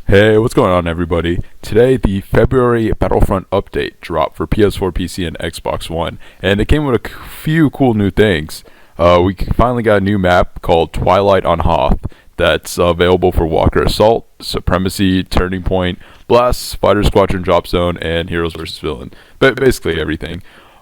Hey, what's going on, everybody? Today, the February Battlefront update dropped for PS4, PC, and Xbox One, and it came with a few cool new things. We finally got a new map called Twilight on Hoth that's available for Walker Assault, Supremacy, Turning Point, Blast, Fighter Squadron Drop Zone, and Heroes vs. Villain. But basically everything.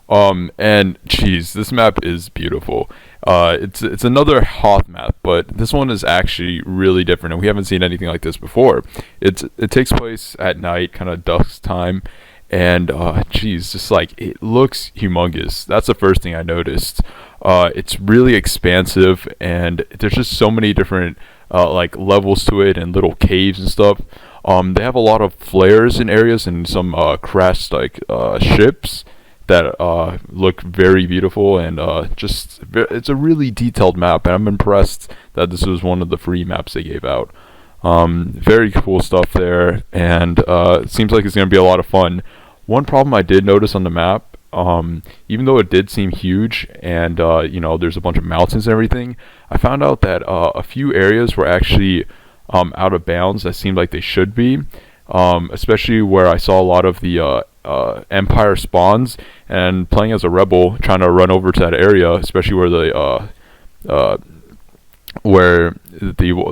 And geez, this map is beautiful. It's another Hoth map, but this one is actually really different, and we haven't seen anything like this before. It takes place at night, kind of dusk time, and geez, just like it looks humongous. That's the first thing I noticed. It's really expansive, and there's just so many different like levels to it and little caves and stuff. They have a lot of flares in areas and some crashed like ships that look very beautiful, and it's a really detailed map, and I'm impressed that this was one of the free maps they gave out. Very cool stuff there, and it seems like it's going to be a lot of fun. One problem I did notice on the map, even though it did seem huge, and there's a bunch of mountains and everything, I found out that a few areas were actually out of bounds that seemed like they should be, especially where I saw a lot of the Empire spawns, and playing as a rebel, trying to run over to that area, especially where the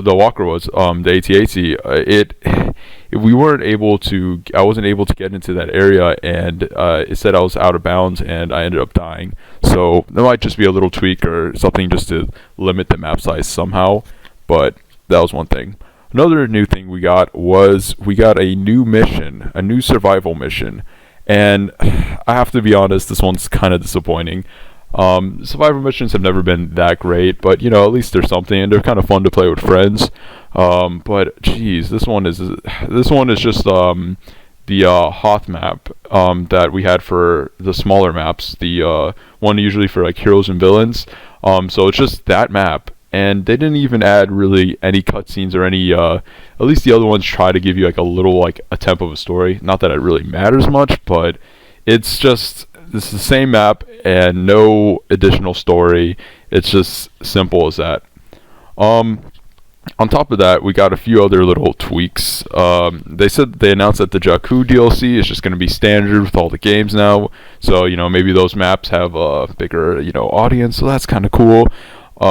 walker was, the AT-AT, we weren't able to. I wasn't able to get into that area, and it said I was out of bounds, and I ended up dying. So there might just be a little tweak or something just to limit the map size somehow, but that was one thing. Another new thing we got a new mission, a new survival mission. And I have to be honest, this one's kind of disappointing. Survivor missions have never been that great, but at least there's something, and they're kind of fun to play with friends. But geez, this one is just the Hoth map that we had for the smaller maps. The one usually for like heroes and villains. So it's just that map. And they didn't even add really any cutscenes or any, at least the other ones try to give you like a little, like a temp of a story. Not that it really matters much, but it's the same map and no additional story. It's just simple as that. On top of that, we got a few other little tweaks. They announced that the Jakku DLC is just going to be standard with all the games now. So, maybe those maps have a bigger, audience, so that's kind of cool. They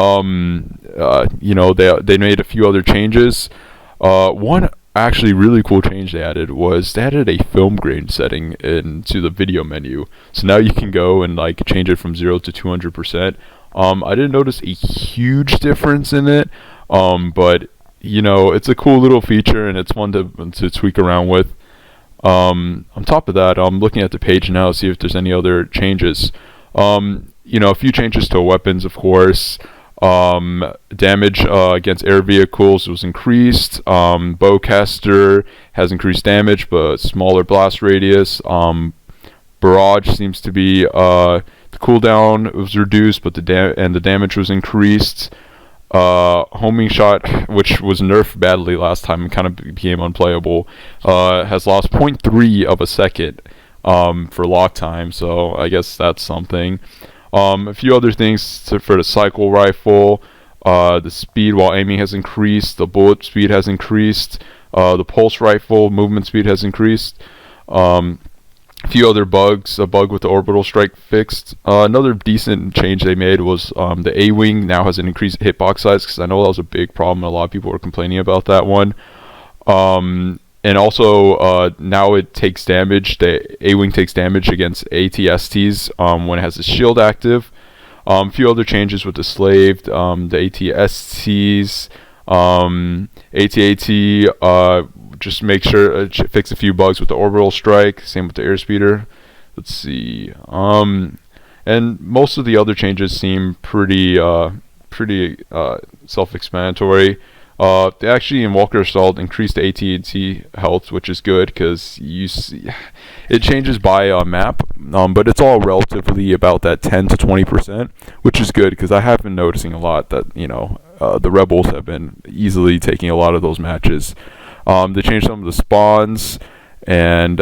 made a few other changes. One actually really cool change they added was they added a film grain setting into the video menu. So now you can go and like change it from 0 to 200%. I didn't notice a huge difference in it, but it's a cool little feature, and it's fun to tweak around with. On top of that, I'm looking at the page now to see if there's any other changes. A few changes to weapons, of course. Damage against air vehicles was increased. Bowcaster has increased damage, but smaller blast radius. Barrage seems to be the cooldown was reduced, but the damage was increased. Homing shot, which was nerfed badly last time and kind of became unplayable, has lost 0.3 of a second for lock time, so I guess that's something. A few other things for the cycle rifle. The speed while aiming has increased. The bullet speed has increased. The pulse rifle movement speed has increased. A few other bugs. A bug with the orbital strike fixed. Another decent change they made was the A-wing now has an increased hitbox size, because I know that was a big problem. A lot of people were complaining about that one. And also, now it takes damage. The A-Wing takes damage against ATSTs when it has a shield active. A few other changes with the Slave, the ATSTs, AT-AT, just make sure, fix a few bugs with the orbital strike. Same with the airspeeder. Let's see. And most of the other changes seem pretty self-explanatory. They actually in Walker Assault increased the AT&T health, which is good because it changes by map, but it's all relatively about that 10 to 20%, which is good because I have been noticing a lot that the rebels have been easily taking a lot of those matches. They changed some of the spawns and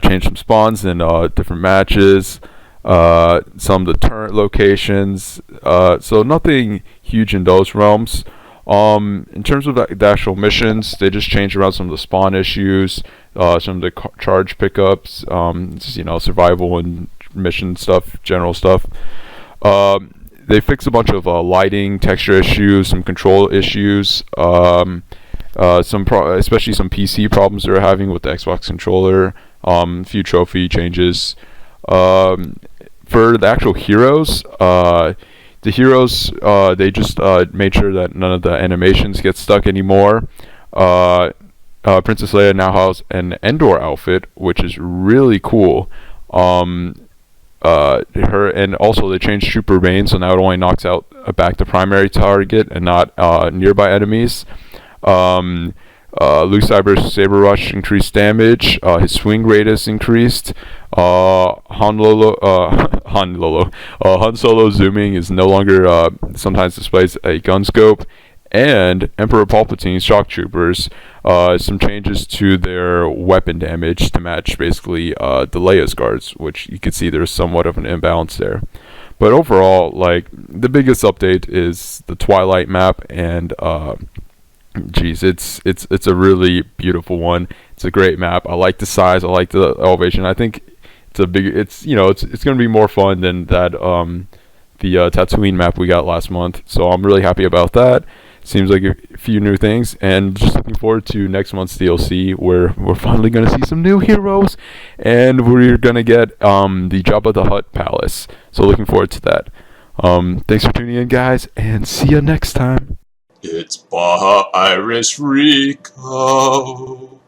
changed some spawns in different matches. Some of the turret locations, so nothing huge in those realms. In terms of the actual missions, they just changed around some of the spawn issues, some of the charge pickups, just, survival and mission stuff, general stuff. They fixed a bunch of lighting, texture issues, some control issues, especially some PC problems they're having with the Xbox controller. A few trophy changes. For the actual heroes, they just made sure that none of the animations get stuck anymore. Princess Leia now has an Endor outfit, which is really cool. And also they changed Trooper Bane, so now it only knocks out back the primary target and not nearby enemies. Luke Saber Rush increased damage. His swing rate is increased. Han Solo zooming is no longer sometimes displays a gun scope. And Emperor Palpatine's shock troopers, some changes to their weapon damage to match basically the Leia's guards, which you can see there's somewhat of an imbalance there. But overall, like, the biggest update is the Twilight map, and it's a really beautiful one. It's a great map. I like the size. I like the elevation. I think it's going to be more fun than that the Tatooine map we got last month. So I'm really happy about that. Seems like a few new things, and just looking forward to next month's DLC, where we're finally going to see some new heroes, and we're going to get the Jabba the Hutt Palace. So looking forward to that. Thanks for tuning in, guys, and see you next time. It's Baja Irish Rico.